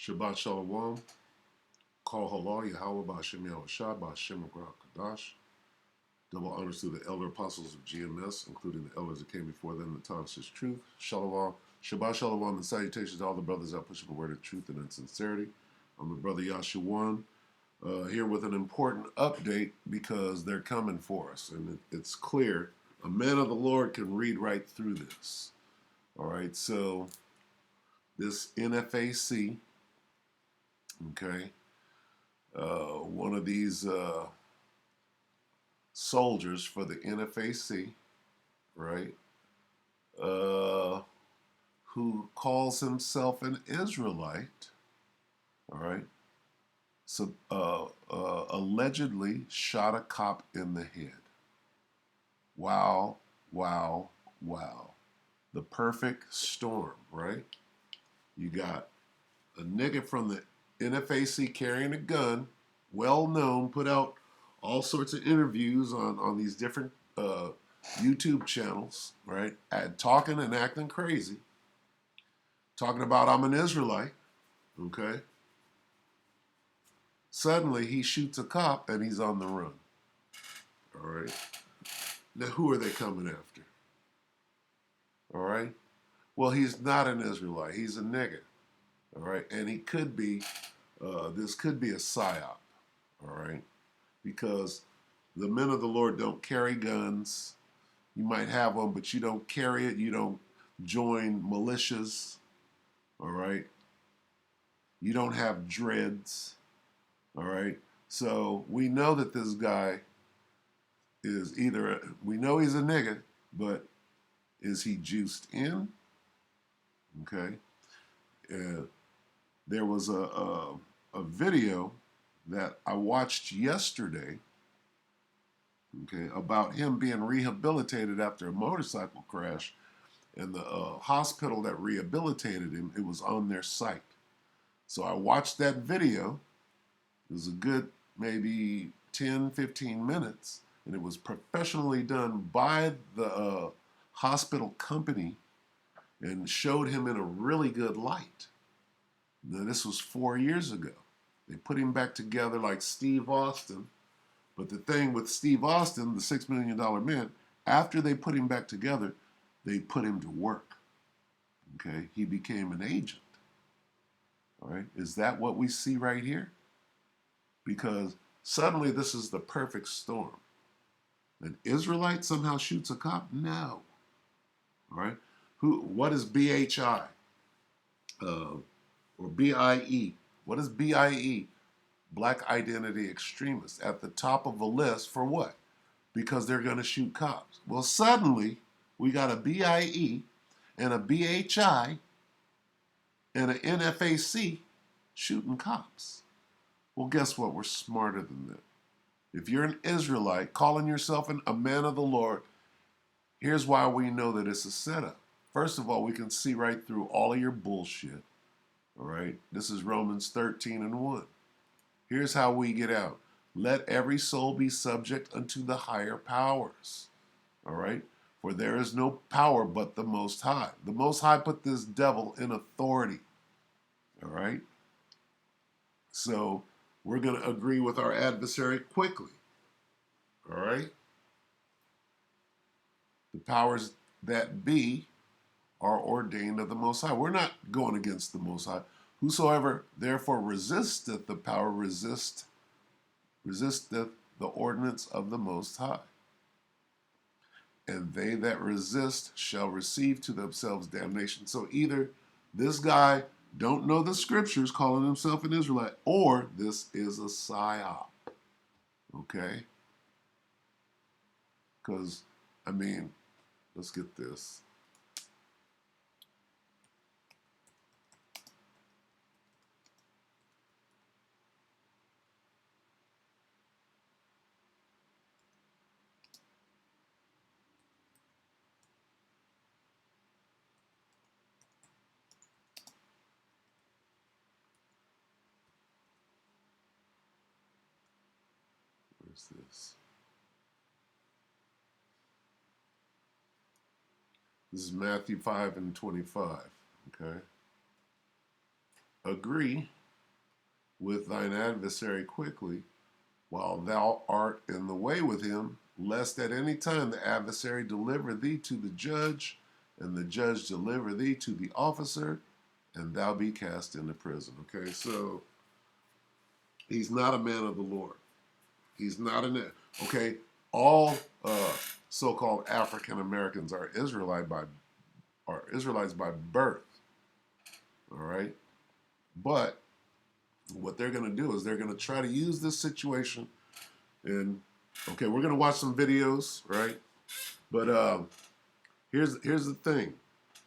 Shabbat Shalom. Call Halal Yahweh Ba'Shem Yahushua Ba'Shem Kadash. Double honors to the elder apostles of GMS, including the elders that came before them that taught us his truth. Shalom. Shabbat Shalom and salutations to all the brothers that push up the word of truth and in sincerity. I'm the brother Yashuan, here with an important update because they're coming for us. And it's clear a man of the Lord can read right through this. All right, so this NFAC, okay, one of these soldiers for the NFAC, right, who calls himself an Israelite, all right, so allegedly shot a cop in the head. Wow, wow, wow. The perfect storm, right? You got a nigga from the NFAC carrying a gun, well known, put out all sorts of interviews on these different YouTube channels, right? Talking and acting crazy, talking about I'm an Israelite, okay? Suddenly he shoots a cop and he's on the run, all right? Now who are they coming after, all right? Well, he's not an Israelite, he's a nigga, all right? And he could be, this could be a psyop, all right? Because the men of the Lord don't carry guns. You might have them, but you don't carry it. You don't join militias, all right? You don't have dreads, all right? So we know that this guy is either, we know he's a nigga, but is he juiced in? Okay. There was a video that I watched yesterday, okay, about him being rehabilitated after a motorcycle crash, and the hospital that rehabilitated him, it was on their site. So I watched that video. It was a good maybe 10, 15 minutes, and it was professionally done by the hospital company and showed him in a really good light. Now, this was 4 years ago. They put him back together like Steve Austin. But the thing with Steve Austin, the $6 million man, after they put him back together, they put him to work. Okay, he became an agent. All right, is that what we see right here? Because suddenly this is the perfect storm. An Israelite somehow shoots a cop? No. All right, what is BHI or BIE? What is BIE? Black Identity Extremists at the top of the list for what? Because they're going to shoot cops. Well, suddenly we got a BIE and a BHI and an NFAC shooting cops. Well, guess what? We're smarter than that. If you're an Israelite calling yourself a man of the Lord, here's why we know that it's a setup. First of all, we can see right through all of your bullshit. All right? This is Romans 13:1. Here's how we get out. Let every soul be subject unto the higher powers. All right? For there is no power but the Most High. The Most High put this devil in authority. All right? So we're going to agree with our adversary quickly. All right? The powers that be are ordained of the Most High. We're not going against the Most High. Whosoever therefore resisteth the power resisteth the ordinance of the Most High. And they that resist shall receive to themselves damnation. So either this guy don't know the scriptures, calling himself an Israelite, or this is a psyop. Okay? Because, I mean, let's get this. Where's this? This is Matthew 5:25. Okay? agree with thine adversary quickly, while thou art in the way with him, lest at any time the adversary deliver thee to the judge, and the judge deliver thee to the officer, and thou be cast into prison. Okay, so he's not a man of the Lord. He's not an okay. All so-called African Americans are Israelites by birth. All right, but what they're going to do is they're going to try to use this situation. And okay, we're going to watch some videos, right? But here's the thing.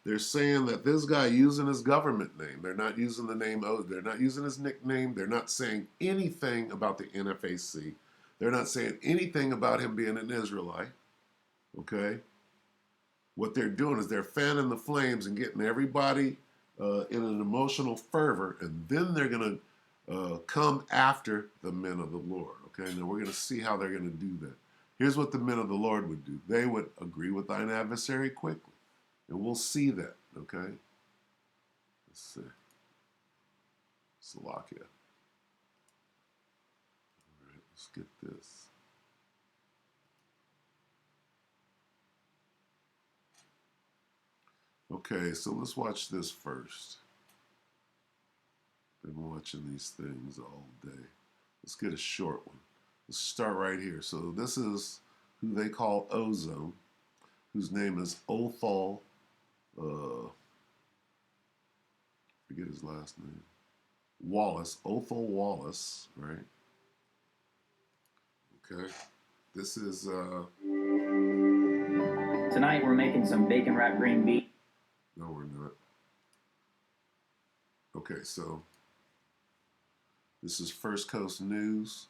They're saying that this guy using his government name. They're not using the name. Oh, they're not using his nickname. They're not saying anything about the NFAC. They're not saying anything about him being an Israelite. Okay. What they're doing is they're fanning the flames and getting everybody in an emotional fervor, and then they're going to come after the men of the Lord. Okay. Now we're going to see how they're going to do that. Here's what the men of the Lord would do. They would agree with thine adversary quickly. And we'll see that, okay? Let's see. Slovakia. All right, let's get this. Okay, so let's watch this first. Been watching these things all day. Let's get a short one. Let's start right here. So this is who they call Ozone, whose name is Othal. Forget his last name. Wallace, Othal Wallace, right? Okay. This is Tonight we're making some bacon wrapped green beans. No, we're not. Okay, so this is First Coast News,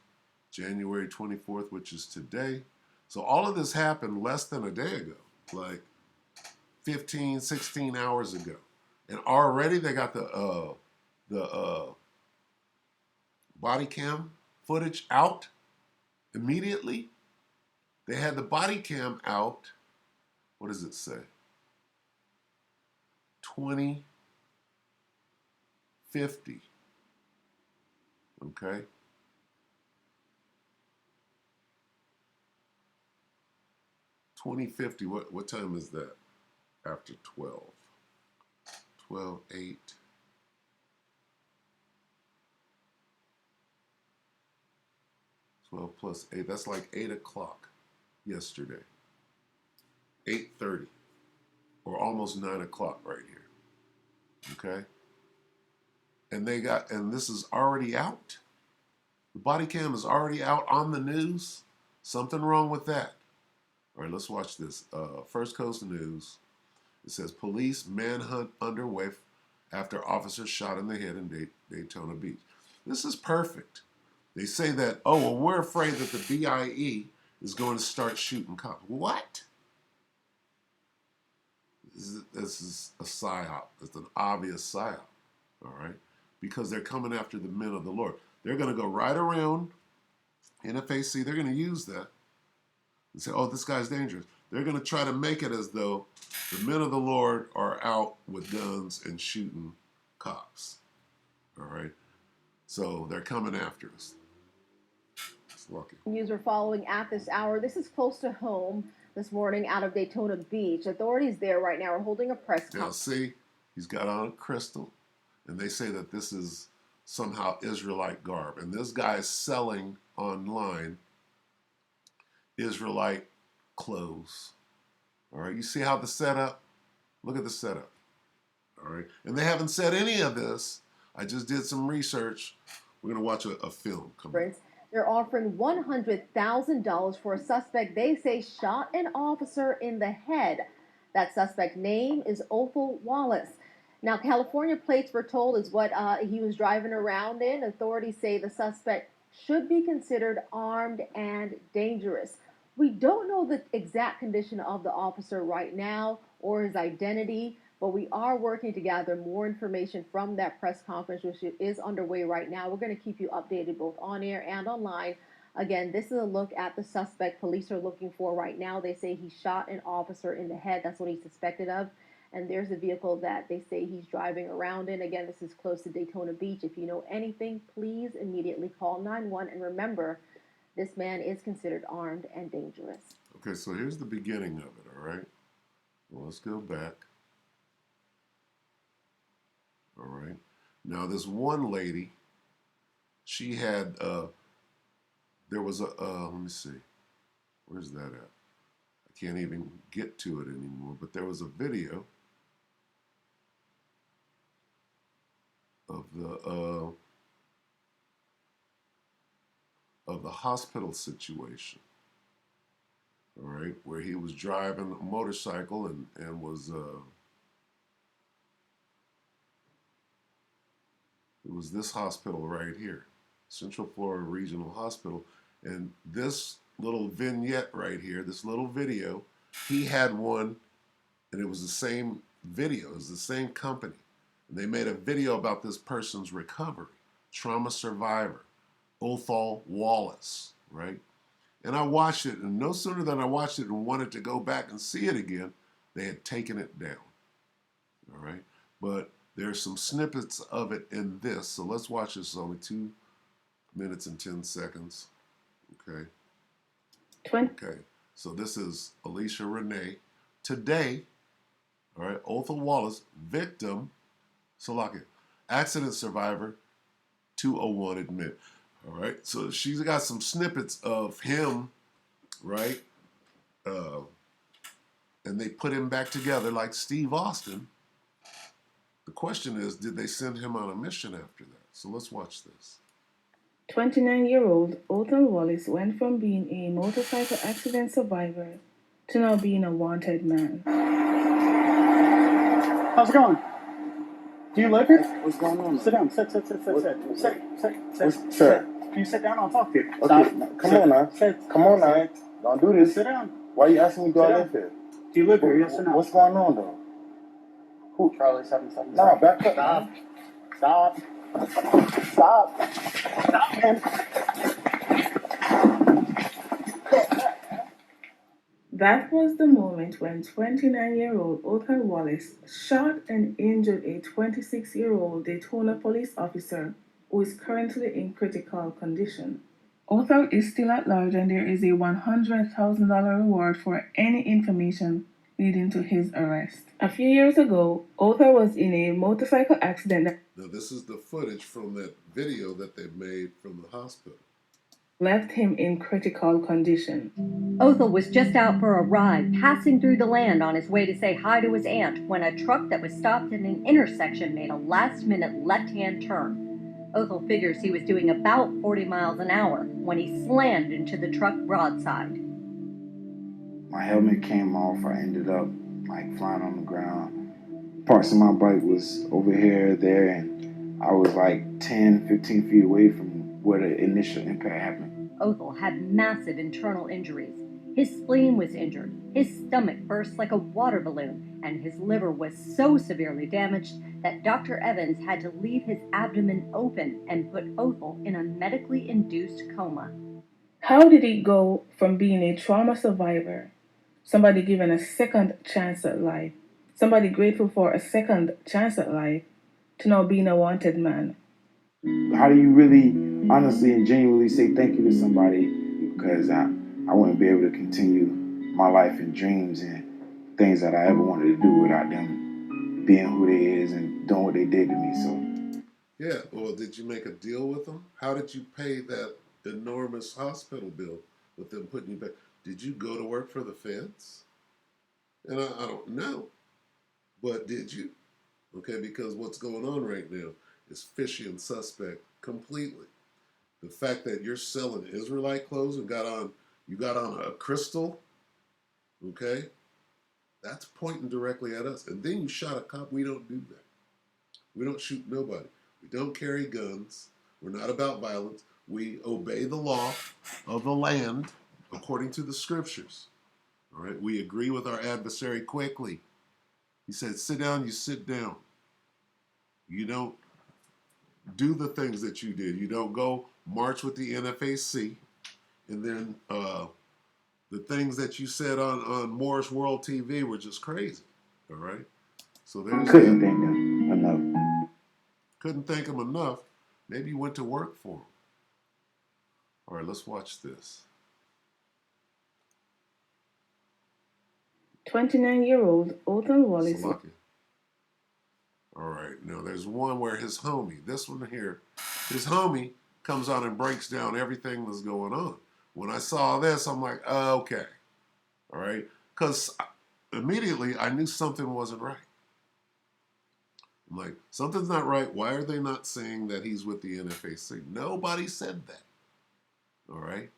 January 24th, which is today. So all of this happened less than a day ago, like 15, 16 hours ago. And already they got the body cam footage out immediately. They had the body cam out. What does it say? 2050. Okay. $20.50. What time is that? After 12. 12:08. 12 plus 8. That's like 8 o'clock yesterday. 8:30. Or almost 9 o'clock right here. Okay? And this is already out. The body cam is already out on the news. Something wrong with that. All right, let's watch this. First Coast News. It says police manhunt underway after officers shot in the head in Daytona Beach. This is perfect. They say that, oh, well, we're afraid that the BIE is going to start shooting cops. What? This is a psyop. It's an obvious psyop, all right? Because they're coming after the men of the Lord. They're going to go right around NFAC. They're going to use that and say, oh, this guy's dangerous. They're going to try to make it as though the men of the Lord are out with guns and shooting cops, all right? So they're coming after us. It's lucky. News we're following at this hour. This is close to home this morning out of Daytona Beach. Authorities there right now are holding a press conference. Now, see, he's got on a crystal, and they say that this is somehow Israelite garb. And this guy is selling online Israelite clothes. All right, you see how the setup? Look at the setup. All right, and they haven't said any of this. I just did some research. We're going to watch a film. They're offering $100,000 for a suspect they say shot an officer in the head. That suspect name is Othal Wallace. Now, California plates, we're told, is what he was driving around in. Authorities say the suspect should be considered armed and dangerous. We don't know the exact condition of the officer right now or his identity, but we are working to gather more information from that press conference, which is underway right now. We're going to keep you updated both on air and online. Again, this is a look at the suspect police are looking for right now. They say he shot an officer in the head. That's what he's suspected of. And there's a vehicle that they say he's driving around in. Again, this is close to Daytona Beach. If you know anything, please immediately call 911. And remember, this man is considered armed and dangerous. Okay, so here's the beginning of it, all right? Well, let's go back. All right. Now, this one lady, she had, there was a, let me see, where's that at? I can't even get to it anymore, but there was a video of the hospital situation. All right, where he was driving a motorcycle and was it was this hospital right here, Central Florida Regional Hospital, and this little vignette right here, this little video, he had one, and it was the same video, it was the same company, and they made a video about this person's recovery, trauma survivor, Othal Wallace, right? And I watched it, and no sooner than I watched it and wanted to go back and see it again, they had taken it down. All right? But there's some snippets of it in this. So let's watch this. It's only 2 minutes and 10 seconds. Okay? 20. Okay. So this is Alicia Renee. Today, all right, Othal Wallace, victim, Salakia, accident survivor, 201 admit. All right, so she's got some snippets of him, right? And they put him back together like Steve Austin. The question is, did they send him on a mission after that? So let's watch this. 29-year-old Othal Wallace went from being a motorcycle accident survivor to now being a wanted man. How's it going? Do you live here? What's going on? Sit down. Sit. Sir. Can you sit down? I'll talk to you. Okay, come on now. Sit. Come on now. Don't do this. Sit down. Why are you asking me, do I Sit live here? Do you live here? Yes or no? What's going on, though? Who? Charlie 777. Nah, back up. Stop. Stop, man. That was the moment when 29-year-old Othal Wallace shot and injured a 26-year-old Daytona police officer who is currently in critical condition. Othal is still at large, and there is a $100,000 reward for any information leading to his arrest. A few years ago, Othal was in a motorcycle accident that Now, this is the footage from that video that they made from the hospital. left him in critical condition. Othal was just out for a ride, passing through the land on his way to say hi to his aunt, when a truck that was stopped at an intersection made a last-minute left-hand turn. Othal figures he was doing about 40 miles an hour when he slammed into the truck broadside. My helmet came off. I ended up flying on the ground. Parts of my bike was over here, there, and I was 10, 15 feet away from where the initial impact happened. Othal had massive internal injuries. His spleen was injured, his stomach burst like a water balloon, and his liver was so severely damaged that Dr. Evans had to leave his abdomen open and put Othal in a medically induced coma. How did he go from being a trauma survivor, somebody given a second chance at life, somebody grateful for a second chance at life, to now being a wanted man? How do you really, honestly and genuinely say thank you to somebody? Because I wouldn't be able to continue my life and dreams and things that I ever wanted to do without them being who they is and doing what they did to me. So Yeah, well, did you make a deal with them? How did you pay that enormous hospital bill with them putting you back? Did you go to work for the feds? And I don't know, but did you? Okay, because what's going on right now is fishy and suspect completely. The fact that you're selling Israelite clothes and you got on a crystal, okay, that's pointing directly at us. And then you shot a cop. We don't do that. We don't shoot nobody. We don't carry guns. We're not about violence. We obey the law of the land according to the scriptures. All right. We agree with our adversary quickly. He said, sit down, you sit down. You don't do the things that you did. You don't go march with the NFAC. And then the things that you said on Morris World TV were just crazy. All right. So there's Couldn't that. thank them enough. Couldn't thank him enough. Maybe you went to work for him. All right, let's watch this. 29-year-old Othel Wallace. Salakia. All right, now there's one where his homie, this one here, his homie comes on and breaks down everything that's going on. When I saw this, I'm like, okay. All right, because immediately I knew something wasn't right. I'm like, something's not right. Why are they not saying that he's with the NFAC? Nobody said that. All right.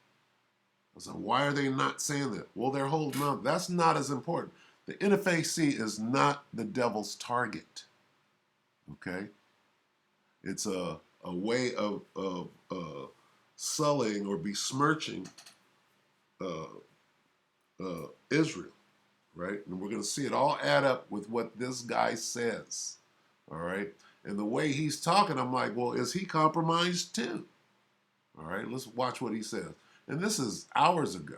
I said, why are they not saying that? Well, they're holding on. That's not as important. The NFAC is not the devil's target. Okay. It's a way of sullying or besmirching Israel, right? And we're going to see it all add up with what this guy says, all right? And the way he's talking, I'm like, well, is he compromised too? All right, let's watch what he says. And this is hours ago.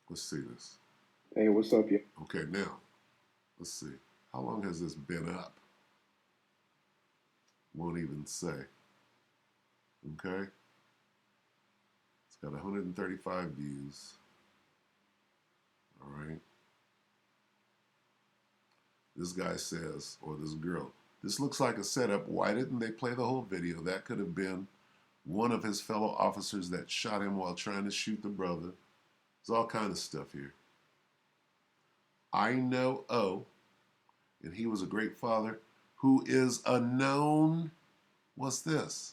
Let's see this. Hey, what's up, y'all? Okay, now, let's see. How long has this been up? Won't even say. Okay? It's got 135 views. All right? This guy says, or this girl, this looks like a setup. Why didn't they play the whole video? That could have been one of his fellow officers that shot him while trying to shoot the brother. There's all kind of stuff here. I know O, and he was a great father, who is a known, what's this?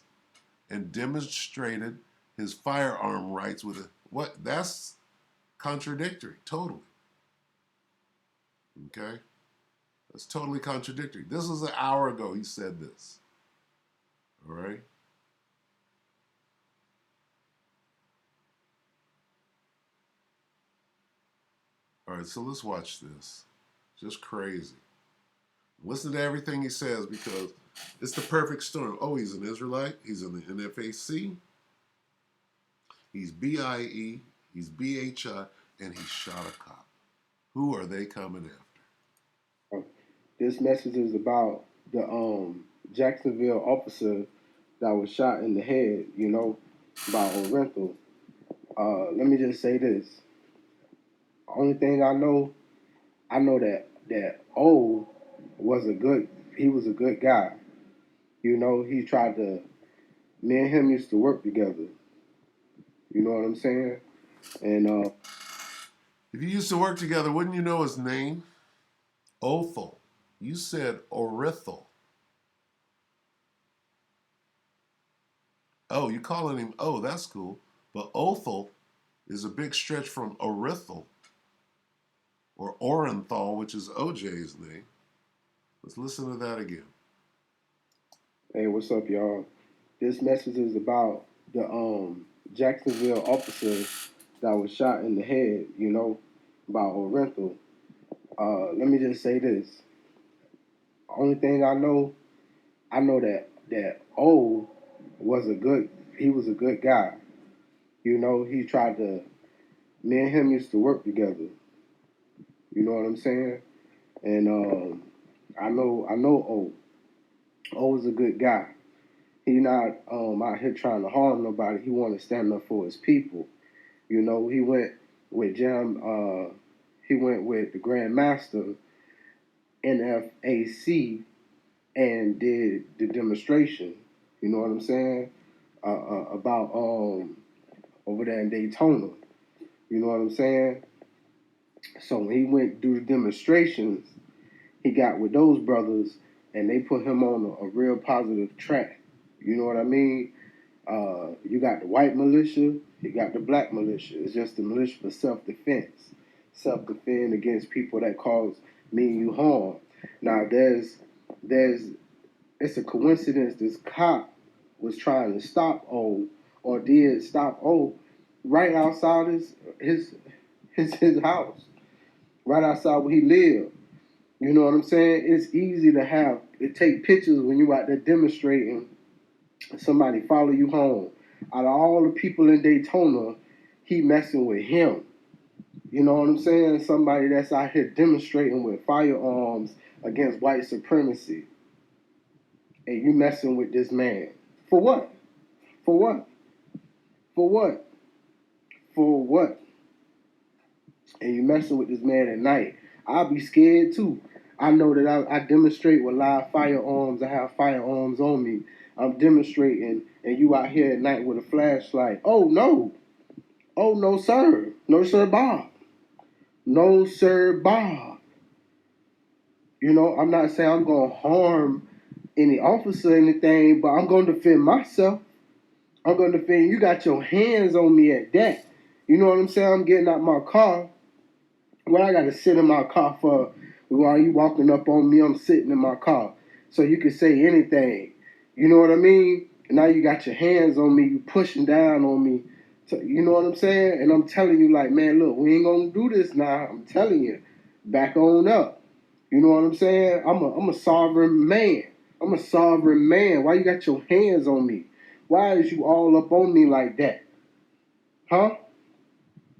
And demonstrated his firearm rights with a, what? That's contradictory, totally. Okay? That's totally contradictory. This was an hour ago he said this. All right? All right, so let's watch this. Just crazy. Listen to everything he says because it's the perfect storm. Oh, he's an Israelite. He's in the NFAC. He's BIE. He's BHI. And he shot a cop. Who are they coming after? This message is about the Jacksonville officer that was shot in the head, by Oriental. Let me just say this. Only thing I know that O was he was a good guy. He tried to, me and him used to work together. You know what I'm saying? And If you used to work together, wouldn't you know his name? Othel. You said Orithel. Oh, you calling him O, that's cool. But Othel is a big stretch from Orithel or Orenthal, which is OJ's name. Let's listen to that again. hey, what's up, y'all? This message is about the Jacksonville officer that was shot in the head, by Oriental. Let me just say this. Only thing I know that O was he was a good guy. He tried to, me and him used to work together. You know what I'm saying? And I know O. O was a good guy. He not out here trying to harm nobody. He want to stand up for his people. He went with he went with the Grand Master NFAC and did the demonstration. You know what I'm saying? About over there in Daytona. You know what I'm saying? So when he went to do the demonstrations, he got with those brothers and they put him on a real positive track. You know what I mean? You got the white militia, you got the black militia. It's just the militia for self-defense. Self-defend against people that cause me and you harm. Now it's a coincidence this cop was trying to stop O or did stop O right outside his house. Right outside where he lived. You know what I'm saying? It's easy to take pictures when you out there demonstrating. Somebody follow you home. Out of all the people in Daytona, he messing with him. You know what I'm saying? Somebody that's out here demonstrating with firearms against white supremacy. And you messing with this man. For what? For what? For what? For what? And you messing with this man at night. I'll be scared too. I know that I demonstrate with live firearms. I have firearms on me. I'm demonstrating, and you out here at night with a flashlight. Oh no. Oh no, sir. No, sir, Bob. No, sir, Bob. You know, I'm not saying I'm gonna harm any officer or anything, but I'm gonna defend myself. I'm gonna defend you. Got your hands on me at that. You know what I'm saying? I'm getting out my car. What I gotta sit in my car for while you walking up on me, I'm sitting in my car. So you can say anything. You know what I mean? And now you got your hands on me, you pushing down on me. So, you know what I'm saying? And I'm telling you, like, man, look, we ain't gonna do this now. I'm telling you, back on up. You know what I'm saying? I'm a sovereign man. I'm a sovereign man. Why you got your hands on me? Why is you all up on me like that? Huh?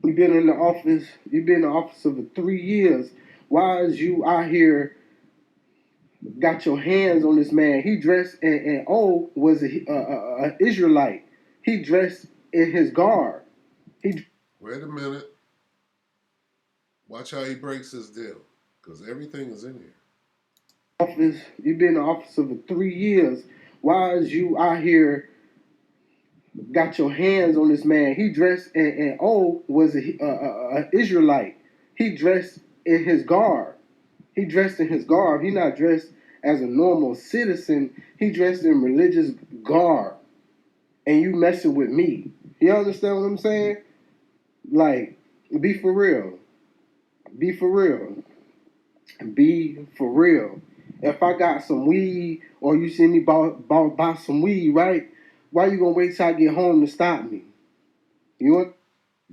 You've been in the office. You've been in the office for 3 years. Why is you out here got your hands on this man? He dressed and was a Israelite. He dressed in his garb. Wait a minute. Watch how he breaks his deal, because everything is in here. Office. You've been in the office for 3 years. Why is you out here got your hands on this man? He dressed and was a Israelite. He dressed in his garb. He dressed in his garb. He not dressed as a normal citizen. He dressed in religious garb. And you messing with me. You understand what I'm saying? Like, be for real. Be for real. Be for real. If I got some weed or you see me buy some weed, right? Why you gonna wait till I get home to stop me? You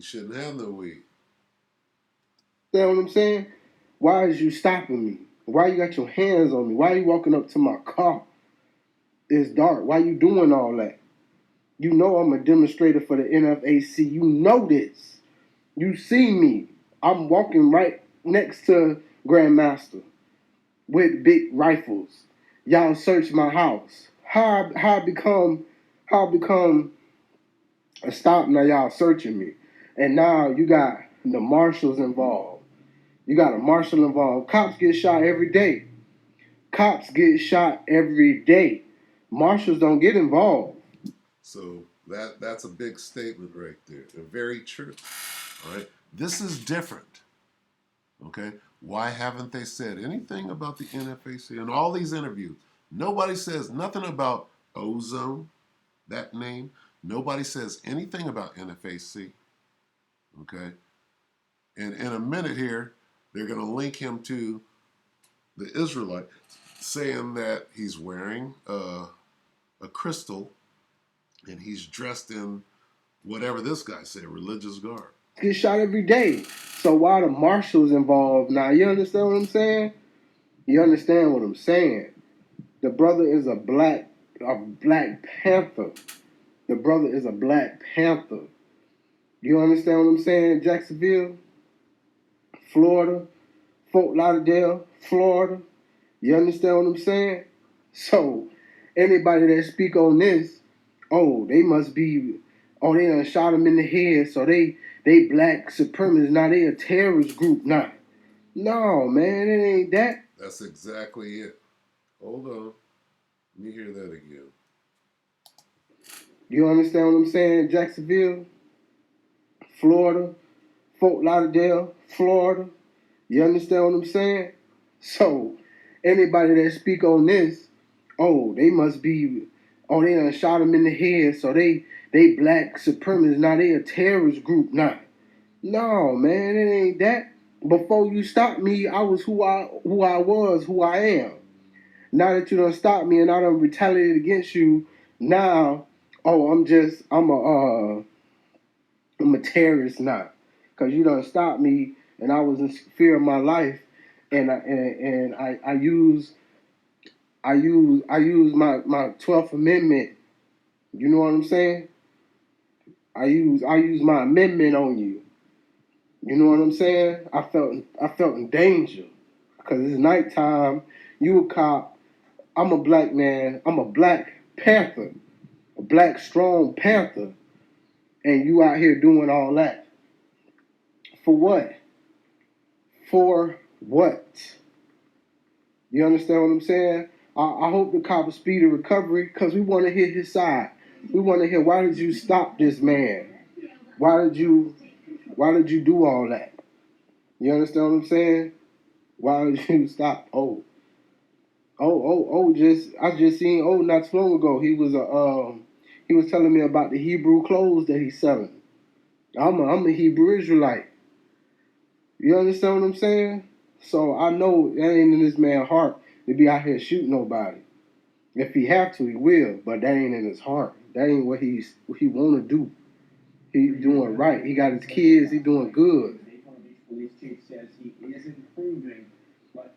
shouldn't have no weed. understand what I'm saying? Why is you stopping me? Why you got your hands on me? Why you walking up to my car? It's dark. Why you doing all that? You know I'm a demonstrator for the NFAC. You know this. You see me. I'm walking right next to Grandmaster with big rifles. Y'all search my house. How I become a stop now? Y'all searching me, and now you got the marshals involved. You got a marshal involved. Cops get shot every day. Cops get shot every day. Marshals don't get involved. So that's a big statement right there. And very true. All right. This is different. Okay. Why haven't they said anything about the NFAC in all these interviews? Nobody says nothing about ozone, that name. Nobody says anything about NFAC. Okay. And in a minute here, they're going to link him to the Israelite, saying that he's wearing a crystal and he's dressed in whatever this guy said, religious garb. Get shot every day. So why the marshals involved now? You understand what I'm saying? You understand what I'm saying? The brother is a Black Panther. The brother is a Black Panther. You understand what I'm saying? Jacksonville, Florida, Fort Lauderdale, Florida. You understand what I'm saying? So anybody that speak on this, they must be, they done shot him in the head, so they black supremacists. Now they a terrorist group now. No, man, it ain't that. That's exactly it. Hold on. Let me hear that again. You understand what I'm saying? Jacksonville, Florida, Fort Lauderdale, Florida. You understand what I'm saying? So anybody that speak on this, they must be, they done shot him in the head, so they black supremacists. Now they a terrorist group now. No, man, it ain't that. Before you stopped me, I was who I was, who I am. Now that you done stopped me and I done retaliated against you, now, I'm a terrorist now. Cause you done stopped me and I was in fear of my life, and I use my 12th Amendment. You know what I'm saying? I use my amendment on you. You know what I'm saying? I felt in danger because it's nighttime. You a cop. I'm a black man. I'm a black panther, a black strong panther, and you out here doing all that for what? For what? You understand what I'm saying? I hope the cop a speedy recovery because we want to hear his side. We want to hear, why did you stop this man? Why did you do all that? You understand what I'm saying? Why did you stop? I just seen not too long ago. He was telling me about the Hebrew clothes that he's selling. I'm a Hebrew Israelite. You understand what I'm saying? So I know that ain't in this man's heart to be out here shooting nobody. If he have to, he will, but that ain't in his heart. That ain't what he want to do. He's doing right. He got his kids. He doing good.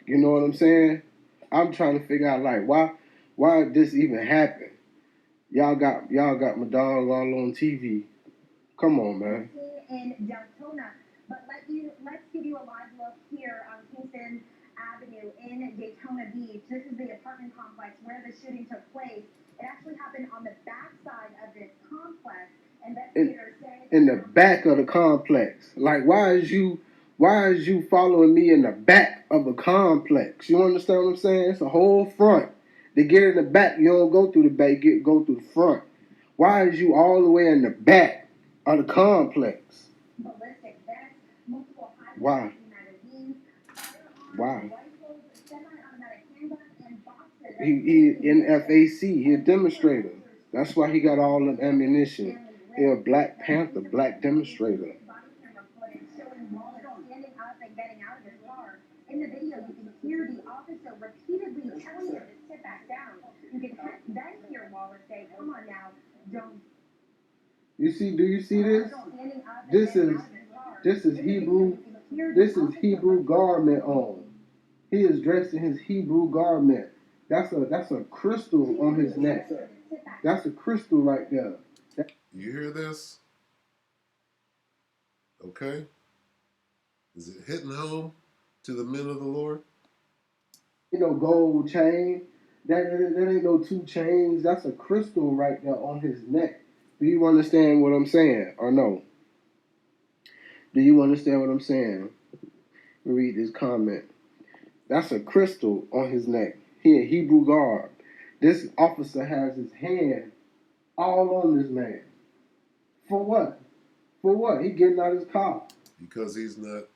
You know what I'm saying? I'm trying to figure out like why this even happened. Y'all got my dog all on TV. Come on, man. In Deltona, but let's give you a live look here on Kingston Avenue in Daytona Beach. This is the apartment complex where the shooting took place. It actually happened on the backside of this complex. Investigators say in the back of the complex. Like why is you following me in the back of a complex? You understand what I'm saying? It's a whole front. To get in the back, you don't go through the back, go through the front. Why is you all the way in the back of the complex? Why? Why? He in FAC, he a demonstrator. That's why he got all the ammunition. He a Black Panther, black demonstrator. In the video, you can hear the officer repeatedly telling him to sit back down. You can then hear Wallace say, "Come on now, don't." You see? Do you see this? This is Hebrew. This is Hebrew garment on. He is dressed in his Hebrew garment. That's a crystal on his neck. That's a crystal right there. You hear this? Okay? Is it hitting home to the men of the Lord? You know, gold chain. That ain't no two chains. That's a crystal right there on his neck. Do you understand what I'm saying or no? Do you understand what I'm saying? Read this comment. That's a crystal on his neck. He in Hebrew garb. This officer has his hand all on this man. For what? For what? He getting out his car. Because he's not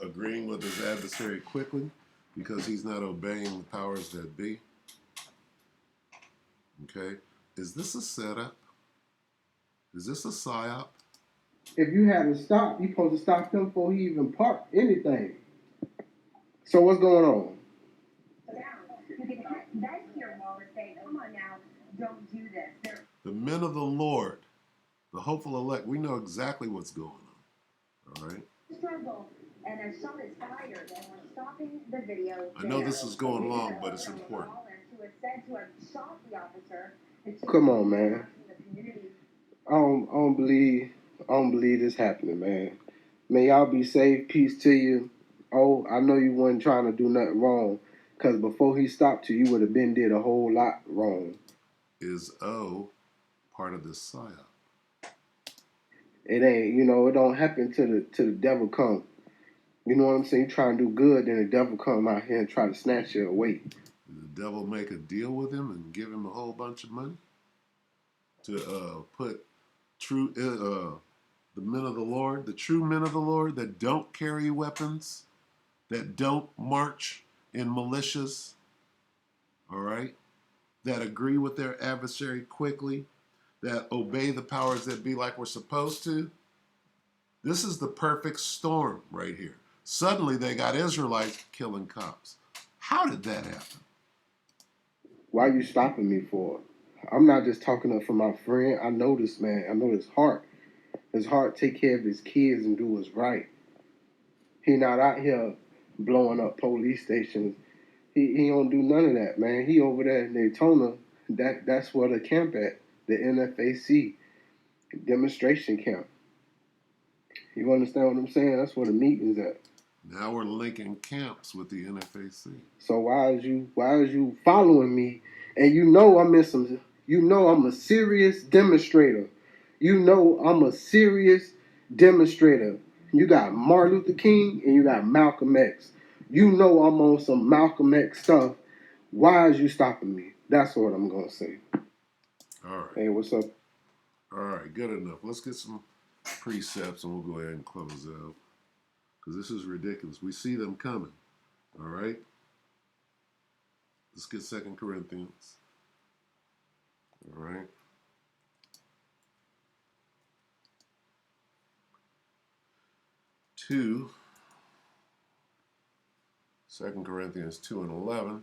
agreeing with his adversary quickly, because he's not obeying the powers that be. Okay? Is this a setup? Is this a psyop? If you had to stop, you supposed to stop him before he even parked anything. So what's going on? You can then hear Wallace say, "Come on now, don't do this." The men of the Lord, the hopeful elect, we know exactly what's going on. All right? Struggle, and a shot is fired, and we're stopping the video. I know this is going long, but it's important. Who is said to have shot the officer. Come on, man. I don't believe this happening, man. May y'all be safe. Peace to you. Oh, I know you wasn't trying to do nothing wrong, because before he stopped you, you would have been did a whole lot wrong. Is O part of this psyop? It ain't, it don't happen till the devil come. You know what I'm saying? You try and do good, then the devil come out here and try to snatch you away. Did the devil make a deal with him and give him a whole bunch of money to put the men of the Lord, the true men of the Lord that don't carry weapons, that don't march in militias, all right, that agree with their adversary quickly, that obey the powers that be like we're supposed to? This is the perfect storm right here. Suddenly they got Israelites killing cops. How did that happen? Why are you stopping me for? I'm not just talking up for my friend. I know this man. I know his heart. His heart take care of his kids and do what's right. He not out here blowing up police stations. He don't do none of that, man. He over there in Daytona. That's where the camp at. The NFAC demonstration camp. You understand what I'm saying? That's where the meat is at. Now we're linking camps with the NFAC. So why is you following me? And you know I'm in some. You know I'm a serious demonstrator. You know I'm a serious demonstrator. You got Martin Luther King and you got Malcolm X. You know I'm on some Malcolm X stuff. Why is you stopping me? That's what I'm gonna say. All right. Hey, what's up? All right, good enough. Let's get some precepts and we'll go ahead and close out. Because this is ridiculous. We see them coming. All right? Let's get 2 Corinthians. All right? 2 Corinthians 2 and 11.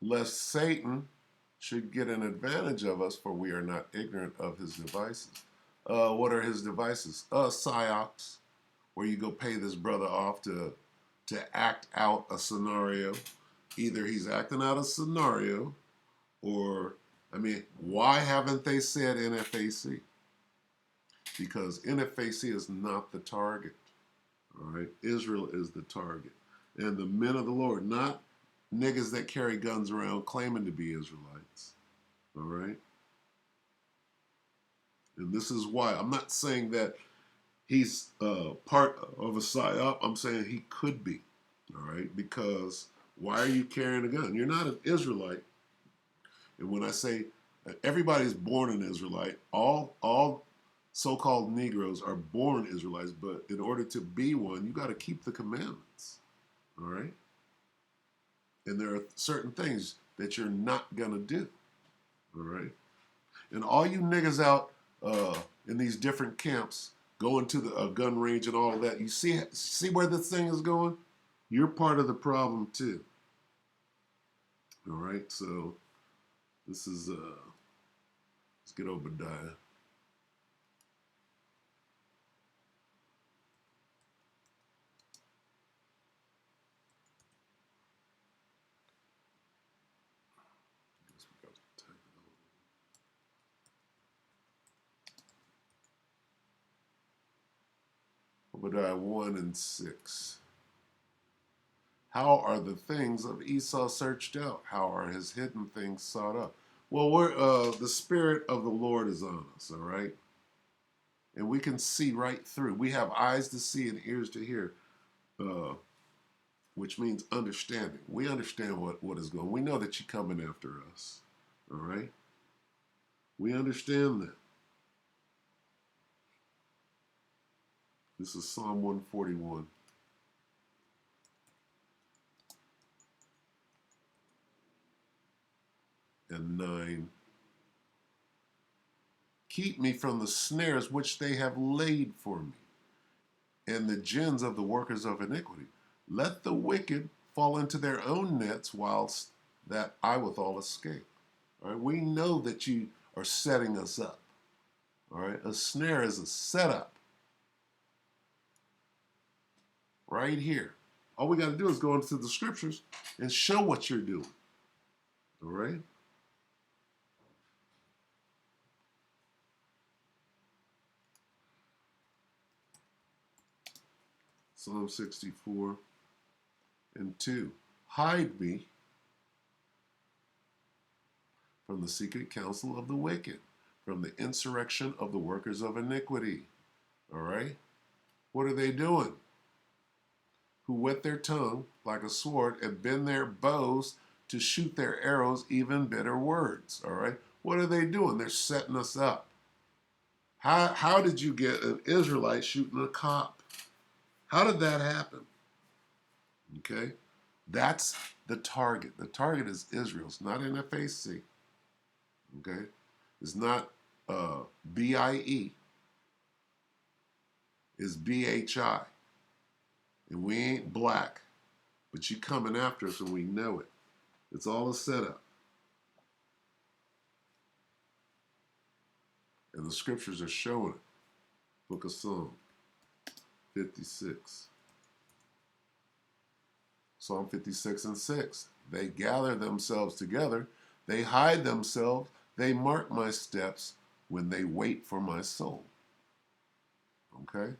Lest Satan should get an advantage of us, for we are not ignorant of his devices. What are his devices? Psyops, where you go pay this brother off to act out a scenario. Either he's acting out a scenario, or, I mean, why haven't they said NFAC? Because NFAC is not the target. All right, Israel is the target, and the men of the Lord, not niggas that carry guns around claiming to be Israelites. All right, and this is why I'm not saying that he's part of a psyop. I'm saying he could be. All right, because why are you carrying a gun? You're not an Israelite, and when I say everybody's born an Israelite, all so-called Negroes are born Israelites, but in order to be one, you got to keep the commandments. All right? And there are certain things that you're not going to do. All right? And all you niggas out in these different camps going to the gun range and all of that, you see where this thing is going? You're part of the problem too. All right? So this is, let's get Obadiah. Obadiah 1 and 6. How are the things of Esau searched out? How are his hidden things sought up? Well, the Spirit of the Lord is on us, all right? And we can see right through. We have eyes to see and ears to hear, which means understanding. We understand what is going on. We know that you're coming after us, all right? We understand that. This is Psalm 141. And 9. Keep me from the snares which they have laid for me, and the gins of the workers of iniquity. Let the wicked fall into their own nets, whilst that I withal escape. All right, we know that you are setting us up. All right, a snare is a setup. Right here. All we got to do is go into the scriptures and show what you're doing. All right? Psalm 64 and 2. Hide me from the secret counsel of the wicked, from the insurrection of the workers of iniquity. All right? What are they doing? Who whet their tongue like a sword and bend their bows to shoot their arrows, even bitter words. All right? What are they doing? They're setting us up. How did you get an Israelite shooting a cop? How did that happen? Okay? That's the target. The target is Israel. It's not NFAC. Okay? It's not BIE. It's BHI. And we ain't black. But you coming after us and we know it. It's all a setup. And the scriptures are showing it. Book of Psalm 56. Psalm 56 and 6. They gather themselves together. They hide themselves. They mark my steps. when they wait for my soul. Okay?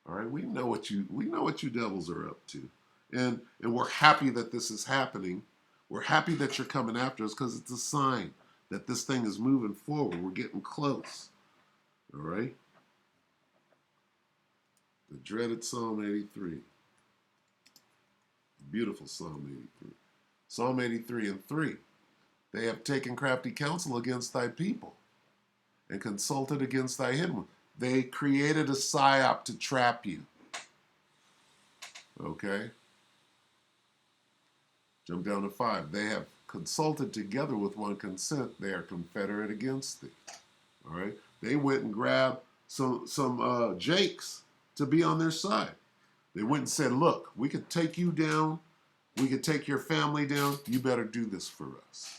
All right, we know what you devils are up to. And we're happy that this is happening. We're happy that you're coming after us because it's a sign that this thing is moving forward. We're getting close. All right? The dreaded Psalm 83. Beautiful Psalm 83. Psalm 83 and 3. They have taken crafty counsel against thy people and consulted against thy hidden one. They created a psyop to trap you. Okay? Jump down to 5. They have consulted together with one consent. They are confederate against thee. All right? They went and grabbed some Jakes to be on their side. They went and said, look, we could take you down. We could take your family down. You better do this for us.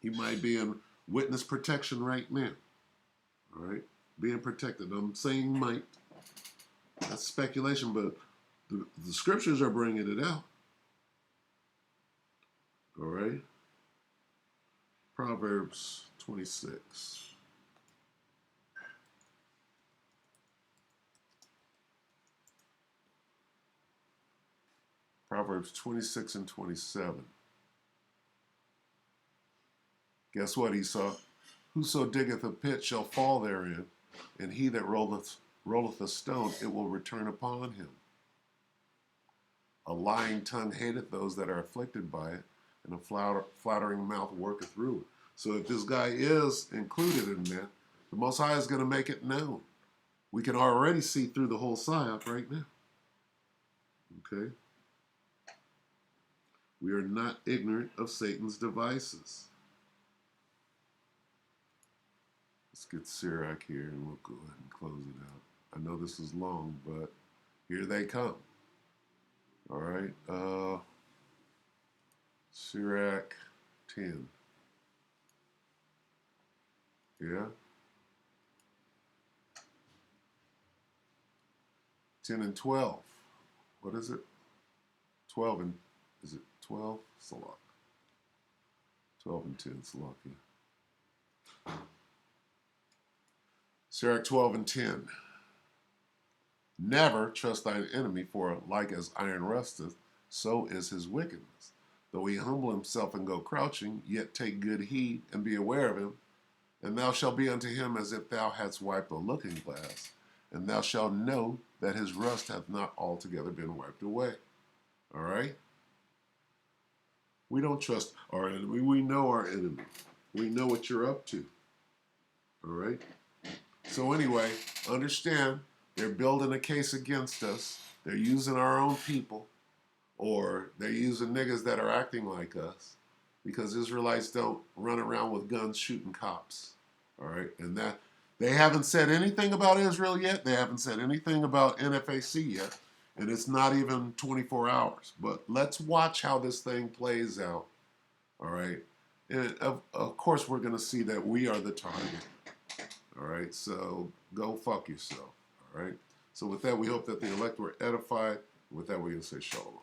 He might be in witness protection right now. All right? Being protected. I'm saying might. That's speculation, but the scriptures are bringing it out. All right? Proverbs 26. Proverbs 26 and 27. Guess what, Esau? Whoso diggeth a pit shall fall therein, and he that rolleth a stone, it will return upon him. A lying tongue hateth those that are afflicted by it, and a flattering mouth worketh ruin. So if this guy is included in that, the Most High is going to make it known. We can already see through the whole psyop right now. Okay? We are not ignorant of Satan's devices. Let's get Sirach here and we'll go ahead and close it out. I know this is long, but here they come. All right. Sirach 10. Yeah. 10 and 12. What is it? 12 and, is it 12? Salak. 12 and 10, Salak, yeah. Sirach 12 and 10. Never trust thine enemy, for like as iron rusteth, so is his wickedness. Though he humble himself and go crouching, yet take good heed and be aware of him. And thou shalt be unto him as if thou hadst wiped a looking glass, and thou shalt know that his rust hath not altogether been wiped away. All right? We don't trust our enemy. We know our enemy. We know what you're up to. All right? So anyway, understand, they're building a case against us. They're using our own people, or they're using niggas that are acting like us, because Israelites don't run around with guns shooting cops. All right? And that they haven't said anything about Israel yet. They haven't said anything about NFAC yet. And it's not even 24 hours. But let's watch how this thing plays out. All right? And of course, we're going to see that we are the target. All right? So go fuck yourself. All right? So with that, we hope that the elect were edified. With that, we're going to say shalom.